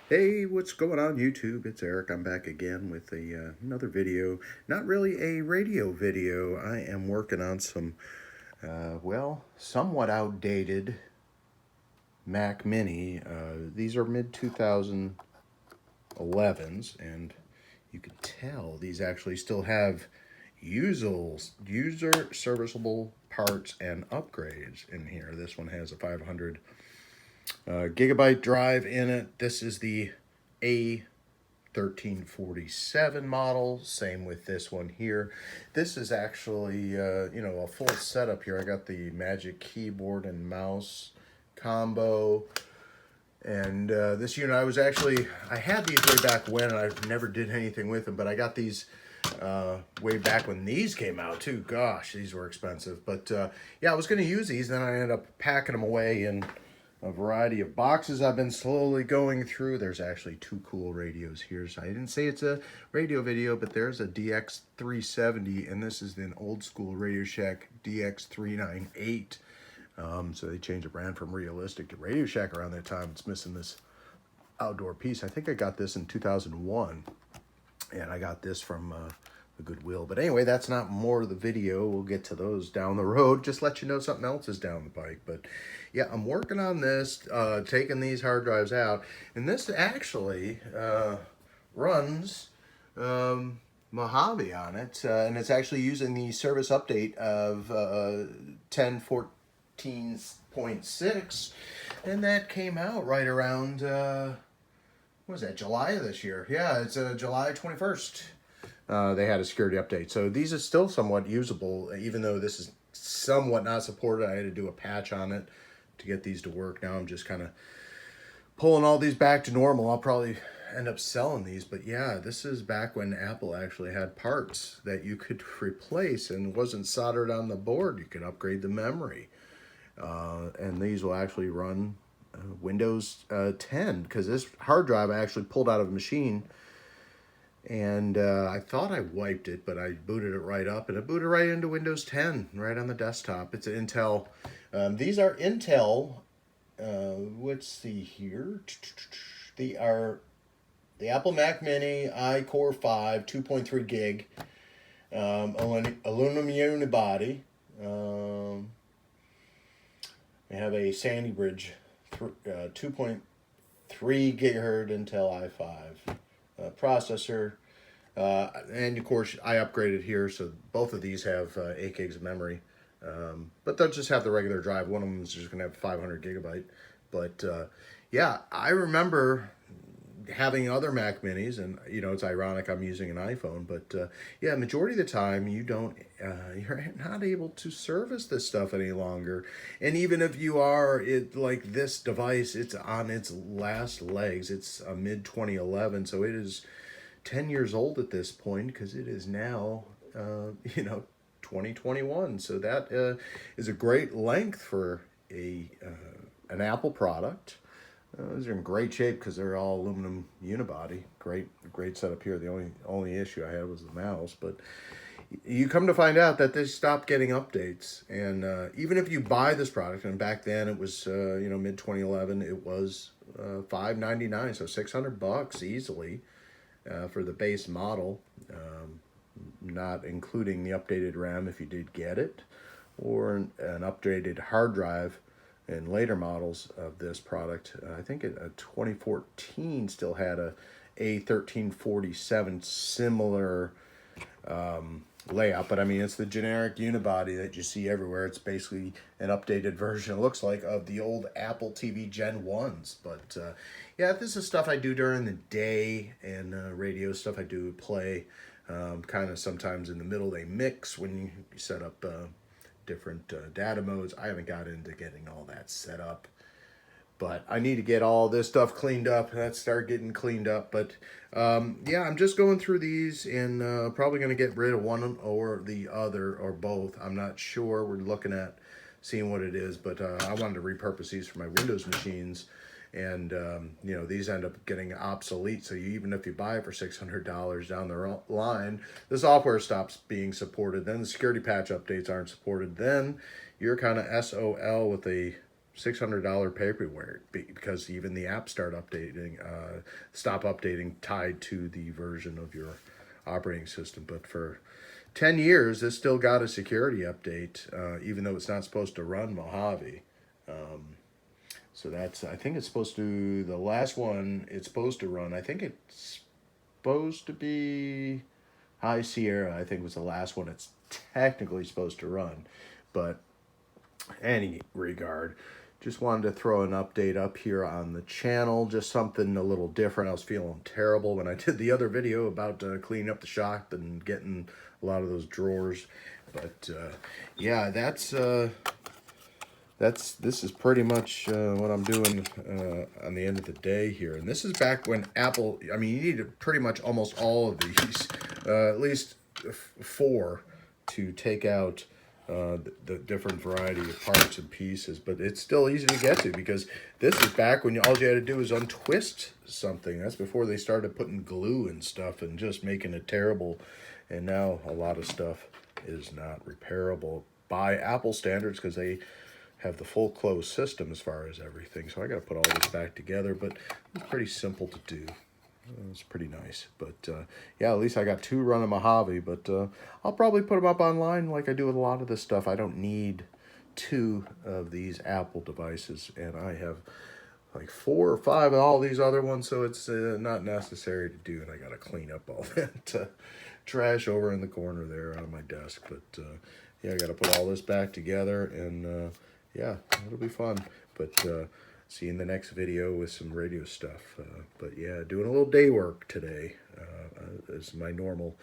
Hey, what's going on YouTube? It's Eric. I'm back again with another video. Not really a radio video. I am working on some, somewhat outdated Mac Mini. These are mid-2011s, and you can tell these actually still have user serviceable parts and upgrades in here. This one has a 500 gigabyte drive in it. This is the A1347 model. Same with this one here. This is actually, a full setup here. I got the Magic Keyboard and Mouse combo. And this unit, I had these way back when, and I never did anything with them, but I got these way back when these came out too. Gosh, these were expensive. But yeah, I was going to use these, then I ended up packing them away in a variety of boxes I've been slowly going through. There's actually two cool radios here. So I didn't say it's a radio video, but there's a DX370, and this is an old school Radio Shack DX398. So they changed the brand from Realistic to Radio Shack around that time. It's missing this outdoor piece. I think I got this in 2001, and I got this from the Goodwill. But anyway, that's not more of the video. We'll get to those down the road. Just let you know something else is down the pike. But yeah, I'm working on this, taking these hard drives out. And this actually runs Mojave on it. And it's actually using the service update of 10.14.6. And that came out right around, what was that, July of this year? Yeah, it's July 21st. They had a security update. So these are still somewhat usable, even though this is somewhat not supported. I had to do a patch on it to get these to work. Now I'm just kind of pulling all these back to normal. I'll probably end up selling these. But yeah, this is back when Apple actually had parts that you could replace and wasn't soldered on the board. You could upgrade the memory. And these will actually run Windows 10, because this hard drive I actually pulled out of a machine. And I thought I wiped it, but I booted it right up, and it booted right into Windows 10, right on the desktop. It's an Intel. These are Intel. Let's see here. They are the Apple Mac Mini iCore 5, 2.3 gig, aluminum unibody. We have a Sandy Bridge 2.3 gigahertz Intel i5. Processor, and of course I upgraded here, so both of these have 8 gigs of memory, but they'll just have the regular drive. One of them is just going to have 500 gigabyte. But yeah, I remember having other Mac Minis, and it's ironic I'm using an iPhone, but yeah, majority of the time you're not able to service this stuff any longer. And even if you are, like this device, it's on its last legs. It's a mid 2011, so it is 10 years old at this point, because it is now 2021. So that is a great length for an Apple product. These are in great shape because they're all aluminum unibody. Great setup here. The only issue I had was the mouse, but you come to find out that they stopped getting updates. And even if you buy this product, and back then it was mid 2011, it was $599, so $600 easily for the base model, not including the updated RAM if you did get it, or an updated hard drive. And later models of this product, I think a 2014 still had a A1347 similar layout, but I mean, it's the generic unibody that you see everywhere. It's basically an updated version, it looks like, of the old Apple TV Gen 1s. But yeah, this is stuff I do during the day, and radio stuff I do play kind of sometimes in the middle. They mix when you set up different data modes. I haven't got into getting all that set up, but I need to get all this stuff cleaned up. Let's start getting cleaned up. But yeah, I'm just going through these, and probably going to get rid of one or the other, or both. I'm not sure. We're looking at seeing what it is, but I wanted to repurpose these for my Windows machines. And these end up getting obsolete. So even if you buy it for $600 down the line, the software stops being supported. Then the security patch updates aren't supported. Then you're kind of SOL with a $600 paperware because even the apps stop updating tied to the version of your operating system. But for 10 years, this still got a security update, even though it's not supposed to run Mojave. So that's, I think it's supposed to, the last one it's supposed to run, I think it's supposed to be High Sierra, I think was the last one it's technically supposed to run. But any regard, just wanted to throw an update up here on the channel, just something a little different. I was feeling terrible when I did the other video about cleaning up the shop and getting a lot of those drawers. But yeah, this is pretty much what I'm doing on the end of the day here. And this is back when Apple, I mean, you needed pretty much almost all of these, at least 4 to take out the different variety of parts and pieces. But it's still easy to get to because this is back when all you had to do was untwist something. That's before they started putting glue and stuff and just making it terrible. And now a lot of stuff is not repairable by Apple standards because they have the full closed system as far as everything. So I got to put all this back together, but it's pretty simple to do. It's pretty nice. But yeah, at least I got 2 running Mojave, but I'll probably put them up online like I do with a lot of this stuff. I don't need 2 of these Apple devices, and I have like 4 or 5 of all these other ones, so it's not necessary to do, and I got to clean up all that trash over in the corner there on my desk. But yeah, I got to put all this back together, and yeah, it'll be fun. But see you in the next video with some radio stuff. But yeah, doing a little day work today, as my normal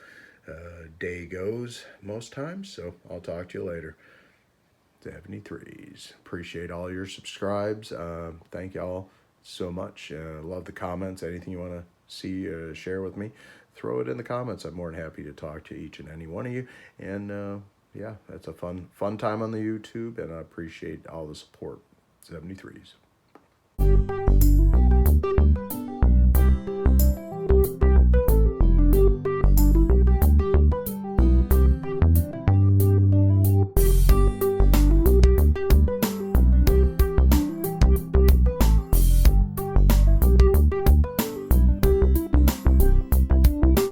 day goes most times. So I'll talk to you later. 73s. Appreciate all your subscribes. Thank y'all so much. Love the comments. Anything you want to see, share with me, throw it in the comments. I'm more than happy to talk to each and any one of you. And yeah, that's a fun time on the YouTube, and I appreciate all the support. 73s.